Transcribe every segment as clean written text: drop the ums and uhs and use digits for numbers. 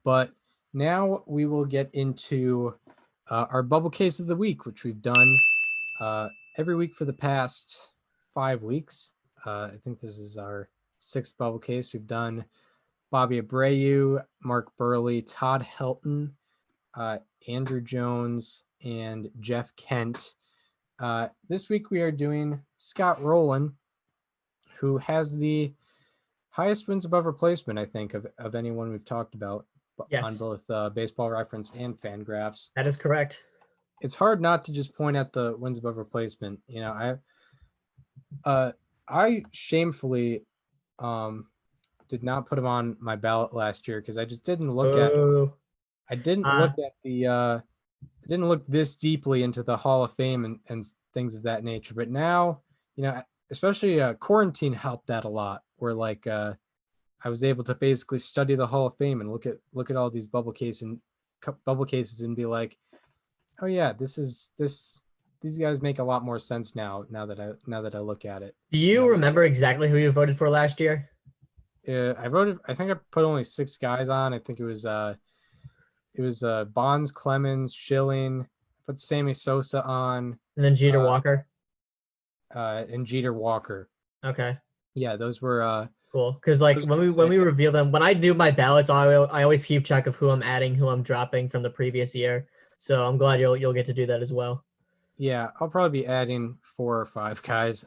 But now we will get into our bubble case of the week, which we've done every week for the past 5 weeks. I think this is our sixth bubble case. We've done Bobby Abreu, Mark Burley, Todd Helton, Andrew Jones, and Jeff Kent. This week we are doing Scott Rolen, who has the highest wins above replacement, I think, of anyone we've talked about on both Baseball Reference and Fangraphs. That is correct. It's hard not to just point at the wins above replacement. You know, I shamefully did not put him on my ballot last year because I just didn't look at. I didn't look at the. I didn't look this deeply into the Hall of Fame and things of that nature. But now, you know, especially quarantine helped that a lot. Where like I was able to basically study the Hall of Fame and look at all these bubble cases and be like, oh yeah, these guys make a lot more sense now that I look at it. Do you remember exactly who you voted for last year? I think I put only 6 guys on. I think it was Bonds, Clemens, Schilling. I put Sammy Sosa on. And then Jeter Walker. And Jeter Walker. Okay. Yeah, those were cool. Because like when we reveal them, when I do my ballots, I always keep track of who I'm adding, who I'm dropping from the previous year. So I'm glad you'll get to do that as well. Yeah, I'll probably be adding 4 or 5 guys.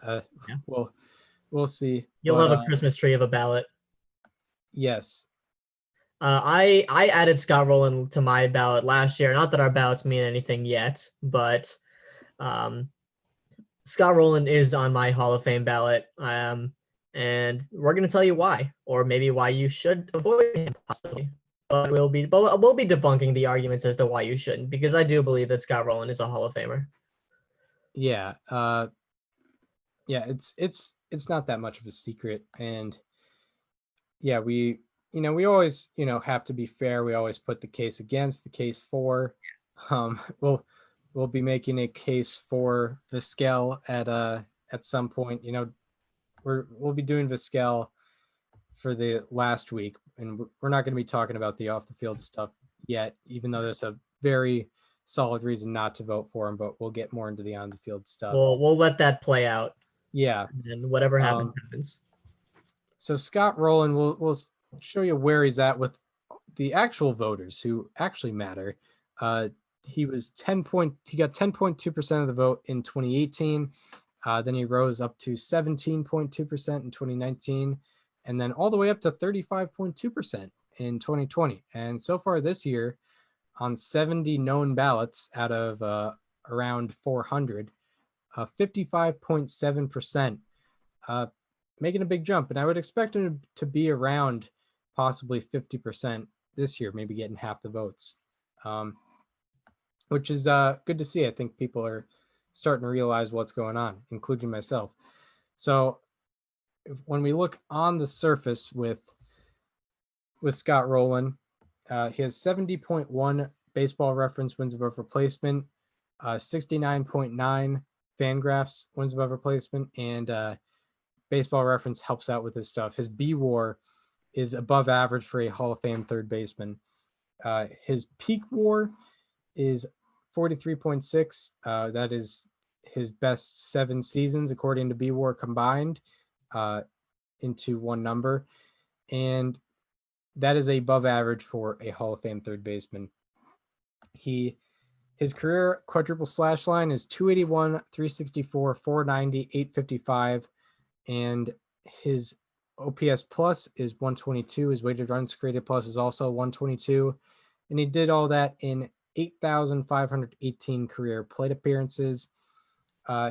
We'll see. You'll have a Christmas tree of a ballot. Yes. I added Scott Rolen to my ballot last year. Not that our ballots mean anything yet, but Scott Rolen is on my Hall of Fame ballot. And we're going to tell you why, or maybe why you should avoid him possibly. But we'll be debunking the arguments as to why you shouldn't, because I do believe that Scott Rolen is a Hall of Famer. Yeah. It's not that much of a secret. And yeah, we always, have to be fair. We always put the case against, the case for. We'll be making a case for Vizquel at some point. We'll be doing Vizquel for the last week, and we're not going to be talking about the off the field stuff yet, even though there's a very solid reason not to vote for him. But we'll get more into the on the field stuff. We'll let that play out. Yeah, and whatever happens. So Scott Rolen, we'll show you where he's at with the actual voters who actually matter. He got 10.2% of the vote in 2018. Then he rose up to 17.2% in 2019, and then all the way up to 35.2% in 2020. And so far this year, on 70 known ballots out of around 400, 55.7%, making a big jump. And I would expect him to be around possibly 50% this year, maybe getting half the votes, which is good to see. I think people are starting to realize what's going on, including myself. So when we look on the surface with Scott Rolen, he has 70.1 Baseball Reference wins above replacement, 69.9 Fangraphs wins above replacement, and Baseball Reference helps out with his stuff. His B-WAR is above average for a Hall of Fame third baseman. His peak WAR is 43.6. That is his best 7 seasons, according to B-WAR combined into one number. And that is above average for a Hall of Fame third baseman. His career quadruple slash line is 281, 364, 490, 855. And his OPS plus is 122. His weighted runs created plus is also 122. And he did all that in 8,518 career plate appearances.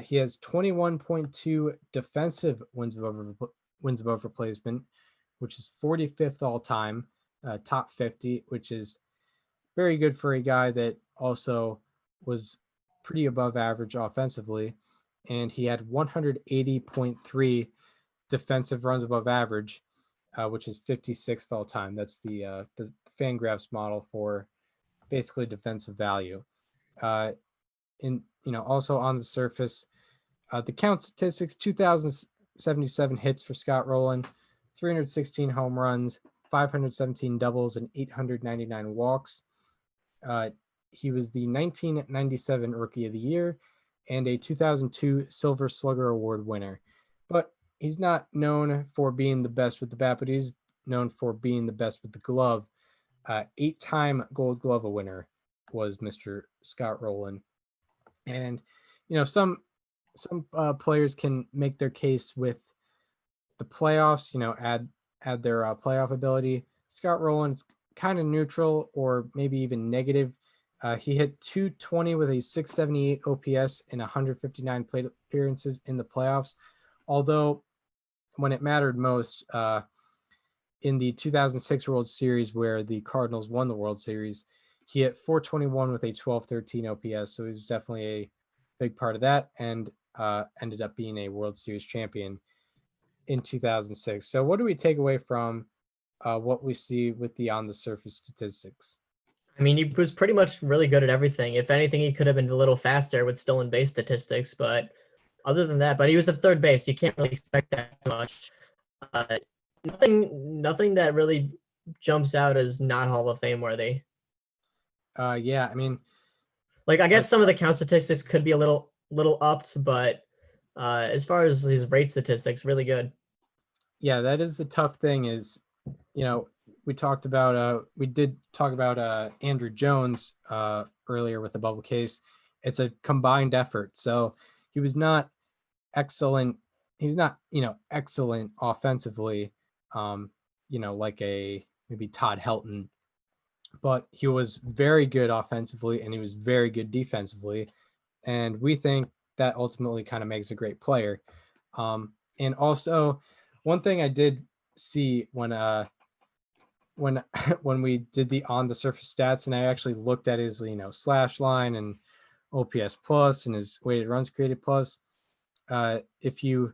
He has 21.2 defensive wins above replacement, which is 45th all time, top 50, which is very good for a guy that also was pretty above average offensively. And he had 180.3 defensive runs above average, which is 56th all time. That's the Fangraphs model for basically defensive value. Also on the surface, the count statistics: 2,077 hits for Scott Rolen, 316 home runs, 517 doubles and 899 walks. He was the 1997 Rookie of the Year and a 2002 Silver Slugger Award winner. But he's not known for being the best with the bat, but he's known for being the best with the glove. 8-time Gold Glove winner was Mr. Scott Rolen. And, some players can make their case with the playoffs, add their playoff ability. Scott Rolen's kind of neutral or maybe even negative. He hit 220 with a 678 OPS in 159 plate appearances in the playoffs. Although when it mattered most, in the 2006 World Series where the Cardinals won the World Series, he hit 421 with a 1213 OPS. So he was definitely a big part of that and ended up being a World Series champion in 2006. So what do we take away from what we see with the on the surface statistics? I mean, he was pretty much really good at everything. If anything, he could have been a little faster with stolen base statistics, but other than that, but he was at third base. You can't really expect that much. Nothing that really jumps out as not Hall of Fame worthy. Yeah, I mean, like I guess some of the count statistics could be a little upped, but as far as his rate statistics, really good. Yeah, that is the tough thing is, we did talk about Andrew Jones earlier with the bubble case. It's a combined effort. So he was not excellent. He was not, excellent offensively, like a maybe Todd Helton, but he was very good offensively and he was very good defensively. And we think that ultimately kind of makes a great player. And also one thing I did see when we did the on the surface stats and I actually looked at his, slash line and OPS plus and his weighted runs created plus, if you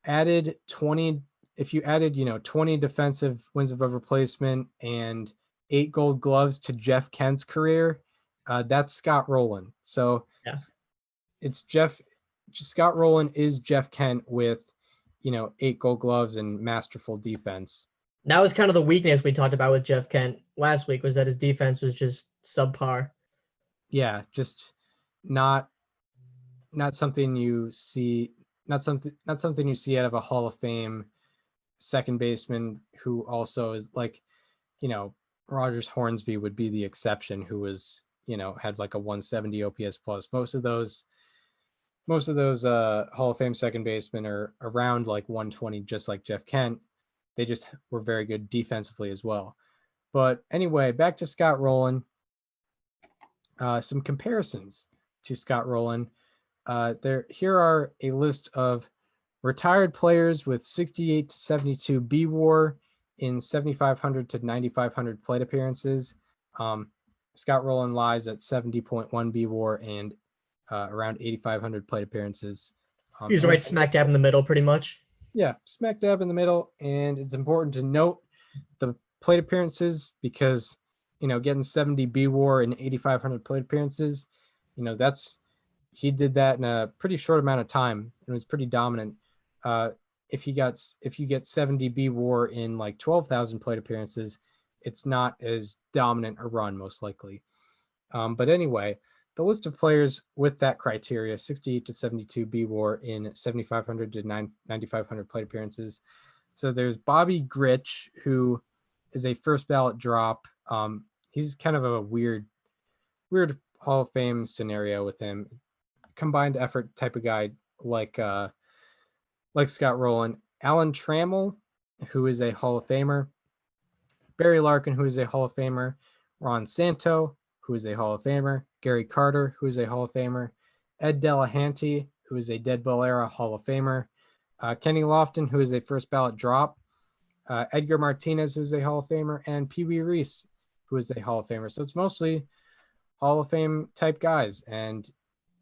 added 20 defensive wins above replacement and 8 Gold Gloves to Jeff Kent's career, that's Scott Rolen. So yeah, it's Scott Rolen is Jeff Kent with 8 Gold Gloves and masterful defense. That was kind of the weakness we talked about with Jeff Kent last week, was that his defense was just subpar. Yeah, just not something you see, not something you see out of a Hall of Fame second baseman who also is like, Rogers Hornsby would be the exception, who was, had like a 170 OPS plus. Most of those Hall of Fame second basemen are around like 120, just like Jeff Kent. They just were very good defensively as well. But anyway, back to Scott Rolen. Some comparisons to Scott Rolen. Here are a list of retired players with 68 to 72 B WAR in 7,500 to 9,500 plate appearances. Scott Rolen lies at 70.1 B WAR and around 8,500 plate appearances. He's right smack dab in the middle, pretty much. Yeah, smack dab in the middle. And it's important to note the plate appearances because, getting 70 B WAR and 8,500 plate appearances, he did that in a pretty short amount of time and was pretty dominant. If you get 70 B WAR in like 12,000 plate appearances, it's not as dominant a run, most likely. But anyway, the list of players with that criteria, 68 to 72 B WAR in 7,500 to 9,500 plate appearances. So there's Bobby Grich, who is a first ballot drop. He's kind of a weird Hall of Fame scenario with him. Combined effort type of guy like Scott Rolen. Alan Trammell, who is a Hall of Famer. Barry Larkin, who is a Hall of Famer. Ron Santo, who is a Hall of Famer. Gary Carter, who is a Hall of Famer. Ed Delahanty, who is a Dead Ball era Hall of Famer. Kenny Lofton, who is a first ballot drop. Edgar Martinez, who is a Hall of Famer. And Pee Wee Reese, who is a Hall of Famer. So it's mostly Hall of Fame type guys and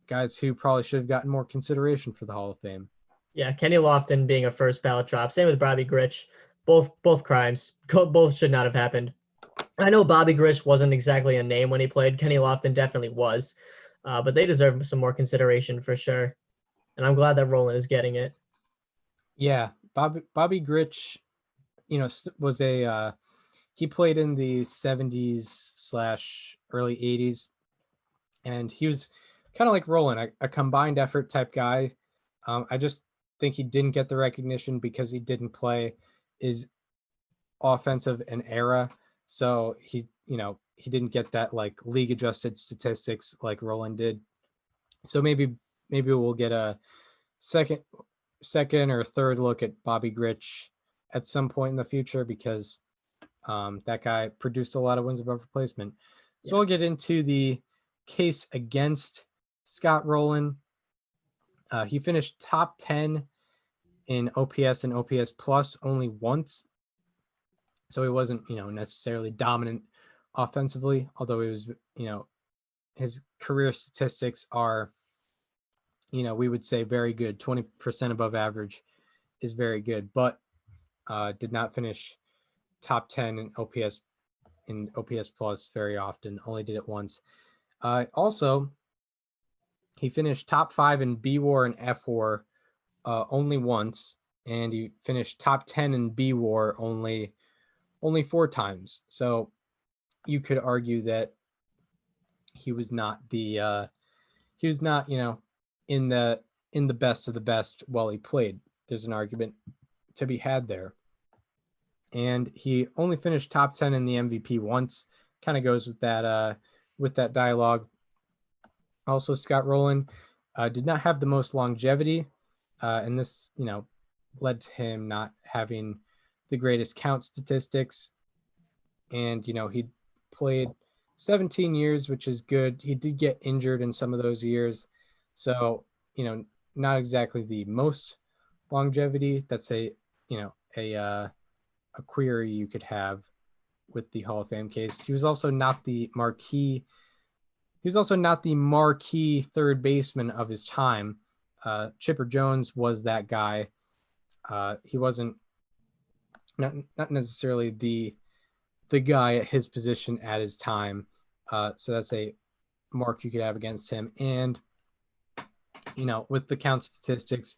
guys who probably should have gotten more consideration for the Hall of Fame. Yeah, Kenny Lofton being a first ballot drop. Same with Bobby Grich. Both crimes. Both should not have happened. I know Bobby Grich wasn't exactly a name when he played. Kenny Lofton definitely was. But they deserve some more consideration for sure. And I'm glad that Rolen is getting it. Yeah, Bobby Grich, was he played in the 70s / early 80s, and he was kind of like Rolen, a combined effort type guy. I just think he didn't get the recognition because he didn't play his offensive and era. So he didn't get that like league adjusted statistics like Rolen did. So maybe we'll get a second or third look at Bobby Grich at some point in the future, because that guy produced a lot of wins above replacement. So we'll get into the case against Scott Rolen. He finished top 10 in OPS and OPS plus only once. So he wasn't, necessarily dominant offensively, although he was, his career statistics are, we would say very good. 20% above average is very good, but did not finish top 10 in OPS plus very often. Only did it once. Also, he finished top 5 in B WAR and F WAR only once, and he finished top 10 in B WAR only 4 times. So you could argue that he was not in the best of the best while he played. There's an argument to be had there. And he only finished top 10 in the MVP once. Kind of goes with that dialogue. Also, Scott Rolen did not have the most longevity, and this, led to him not having the greatest count statistics. And, he played 17 years, which is good. He did get injured in some of those years. So, not exactly the most longevity. That's a query you could have with the Hall of Fame case. He was also not the marquee third baseman of his time. Chipper Jones was that guy. He wasn't not necessarily the guy at his position at his time. So that's a mark you could have against him. And, with the count statistics,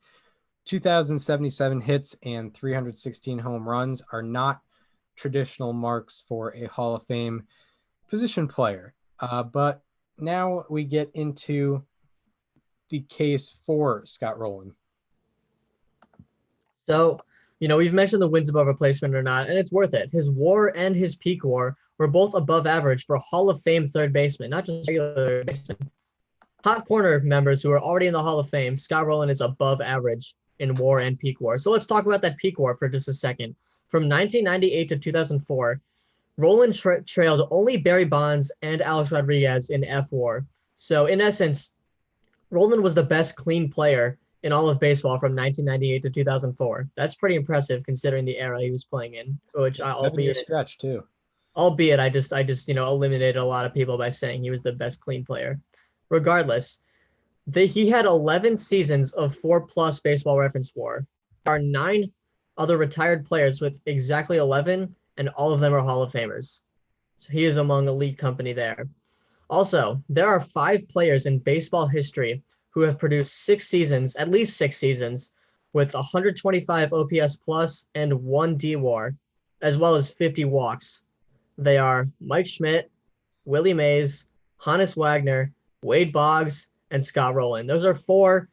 2,077 hits and 316 home runs are not traditional marks for a Hall of Fame position player. But now we get into the case for Scott Rolen. So, we've mentioned the wins above replacement or not, and it's worth it. His WAR and his peak WAR were both above average for Hall of Fame third baseman, not just regular third baseman. Hot corner members who are already in the Hall of Fame, Scott Rolen is above average in WAR and peak WAR. So let's talk about that peak WAR for just a second. From 1998 to 2004, Rolen trailed only Barry Bonds and Alex Rodriguez in F WAR. So in essence, Rolen was the best clean player in all of baseball from 1998 to 2004. That's pretty impressive considering the era he was playing in, which albeit stretch too. Albeit I just eliminated a lot of people by saying he was the best clean player. Regardless, he had 11 seasons of 4+ Baseball Reference WAR. There are 9 other retired players with exactly 11, and all of them are Hall of Famers. So he is among elite company there. Also, there are 5 players in baseball history who have produced at least 6 seasons, with 125 OPS plus and 1 DWAR, as well as 50 walks. They are Mike Schmidt, Willie Mays, Hannes Wagner, Wade Boggs, and Scott Rolen. Those are 4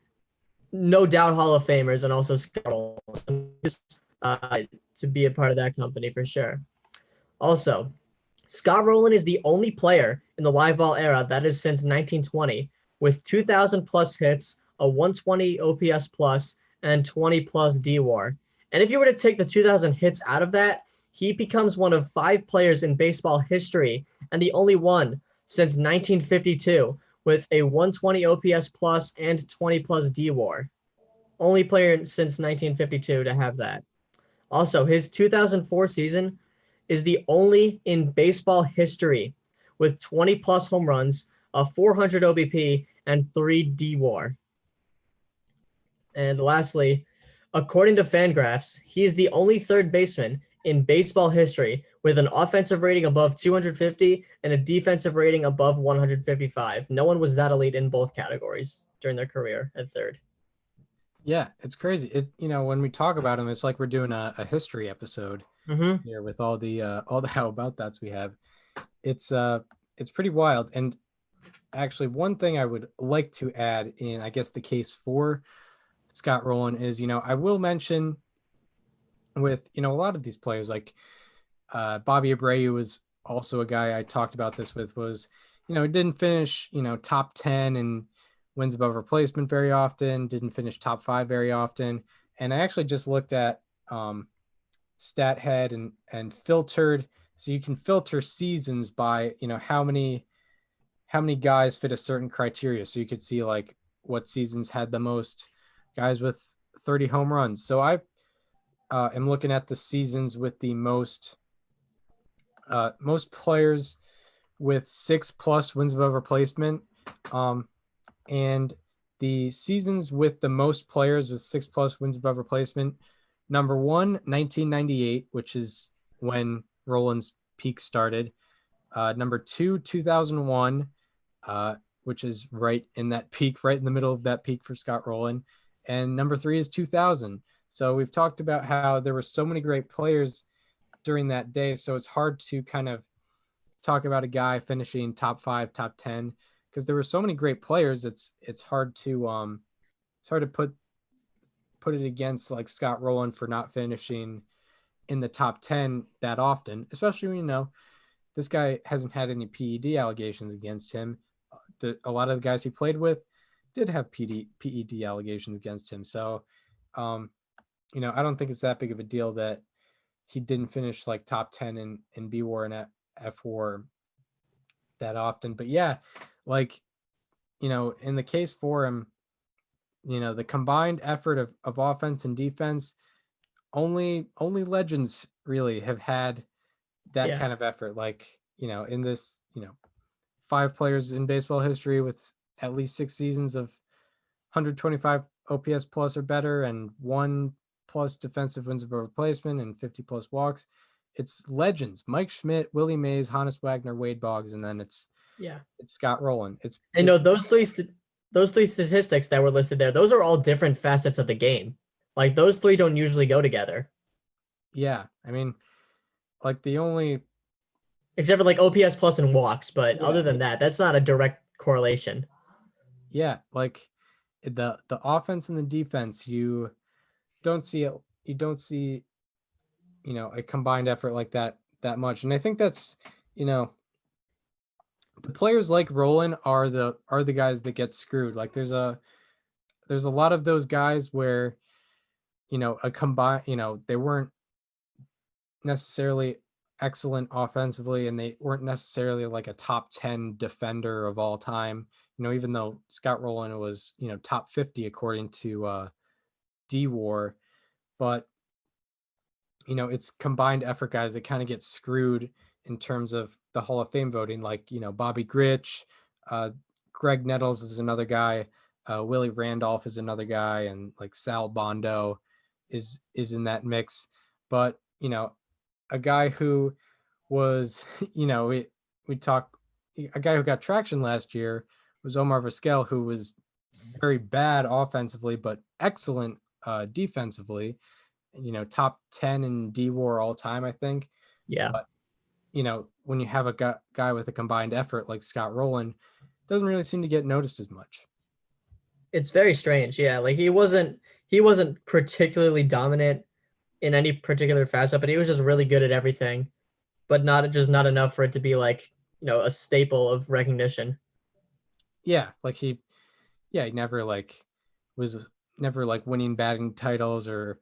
no doubt Hall of Famers, and also Scott Rolen to be a part of that company for sure. Also, Scott Rolen is the only player in the live ball era that is since 1920 with 2,000 plus hits, a 120 OPS plus, and 20 plus DWAR. And if you were to take the 2,000 hits out of that, he becomes one of 5 players in baseball history and the only one since 1952 with a 120 OPS plus and 20 plus DWAR. Only player since 1952 to have that. Also, his 2004 season is the only in baseball history with 20 plus home runs, a 400 OBP, and 3 DWAR. And lastly, according to Fangraphs, he is the only third baseman in baseball history with an offensive rating above 250 and a defensive rating above 155. No one was that elite in both categories during their career at third. Yeah, it's crazy. When we talk about him, it's like we're doing a history episode. Mm-hmm. here with all the how about that's we have. It's pretty wild. And actually, one thing I would like to add in, I guess, the case for Scott Rolen is, I will mention with, a lot of these players, like Bobby Abreu was also a guy I talked about this with, was, didn't finish, top 10 and wins above replacement very often, didn't finish top 5 very often. And I actually just looked at StatHead and filtered, so you can filter seasons by, how many guys fit a certain criteria. So you could see like what seasons had the most guys with 30 home runs. So I am looking at the seasons with the most players with 6+ wins above replacement, and the seasons with the most players with 6+ wins above replacement. Number one, 1998, which is when Roland's peak started. Number two, 2001, which is right in that peak, right in the middle of that peak for Scott Rolen. And number three is 2000. So we've talked about how there were so many great players during that day. So it's hard to kind of talk about a guy finishing top 5, top 10, because there were so many great players. It's hard to put it against like Scott Rolen for not finishing in the top 10 that often, especially when, this guy hasn't had any PED allegations against him. A lot of the guys he played with did have PED allegations against him. So, I don't think it's that big of a deal that he didn't finish like top 10 in B War and F War that often. But yeah, like, in the case for him, the combined effort of offense and defense, only legends really have had that Yeah. kind of effort. Like, in this, 5 players in baseball history with at least 6 seasons of 125 OPS plus or better and 1+ defensive wins above replacement and 50+ walks. It's legends: Mike Schmidt, Willie Mays, Hannes Wagner, Wade Boggs, and then it's Scott Rolen. It's those three statistics that were listed there, those are all different facets of the game. Like those three don't usually go together. Yeah, I mean, like the only Except for like OPS plus and walks, but yeah, other than that, that's not a direct correlation. yeah, like the offense and the defense, don't see it. You don't see, a combined effort like that much. And I think that's, the players like Roland are the guys that get screwed. Like there's a lot of those guys where, a combined, they weren't necessarily excellent offensively, and they weren't necessarily like a top 10 defender of all time. Even though Scott Rolen was, top 50 according to D War, but it's combined effort guys that kind of get screwed in terms of the Hall of Fame voting. Like, Bobby Grich, Greg Nettles is another guy, Willie Randolph is another guy, and like Sal Bondo is in that mix. But a guy who was, we talk, a guy who got traction last year was Omar Vizquel, who was very bad offensively but excellent defensively. Top 10 in D War all time, I think. Yeah. But when you have a guy with a combined effort like Scott Rolen, doesn't really seem to get noticed as much. It's very strange. Yeah, like he wasn't particularly dominant in any particular facet, but he was just really good at everything, but not enough for it to be like, a staple of recognition. Yeah, like he never was never like winning batting titles, or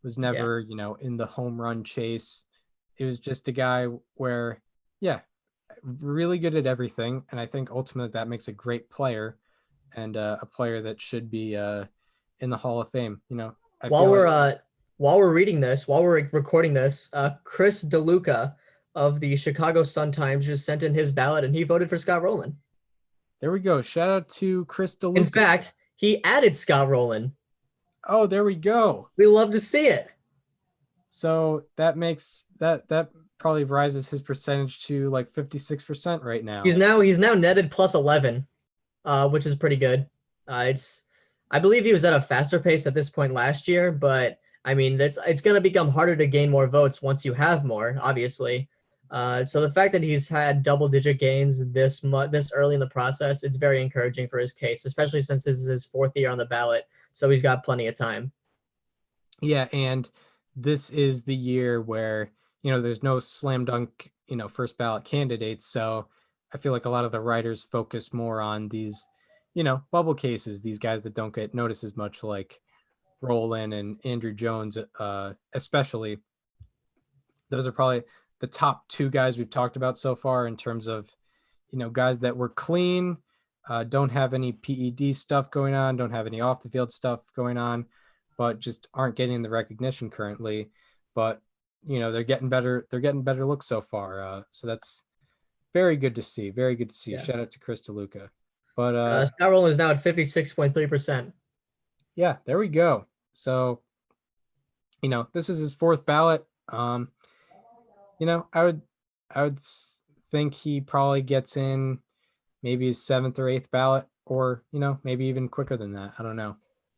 was Yeah. never, in the home run chase. It was just a guy where, yeah, really good at everything. And I think ultimately that makes a great player, and a player that should be in the Hall of Fame. I While feel we're like while we're recording this, Chris DeLuca of the Chicago Sun-Times just sent in his ballot and he voted for Scott Rolen. there we go. Shout out to Chris In DeLuca. fact, he added Scott Rolen. Oh, there we go. We love to see it. So that makes that probably rises his percentage to like 56% right now. He's now netted plus 11, which is pretty good. I believe he was at a faster pace at this point last year, but I mean, it's going to become harder to gain more votes once you have more, obviously. So the fact that he's had double-digit gains this early in the process, it's very encouraging for his case, especially since this is his 4th year on the ballot. So he's got plenty of time. Yeah, and this is the year where, there's no slam dunk, first ballot candidates. So I feel like a lot of the writers focus more on these, bubble cases, these guys that don't get noticed as much, like Rolen and Andrew Jones, especially. Those are probably the top 2 guys we've talked about so far in terms of, guys that were clean, don't have any PED stuff going on, don't have any off the field stuff going on, but just aren't getting the recognition currently. But they're getting better. They're getting better looks so far. So that's very good to see. Very good to see. Yeah. Shout out to Chris DeLuca. But Scott Rolen is now at 56.3%. yeah, there we go. So this is his 4th ballot. I would think he probably gets in maybe his 7th or 8th ballot, or maybe even quicker than that. I don't know.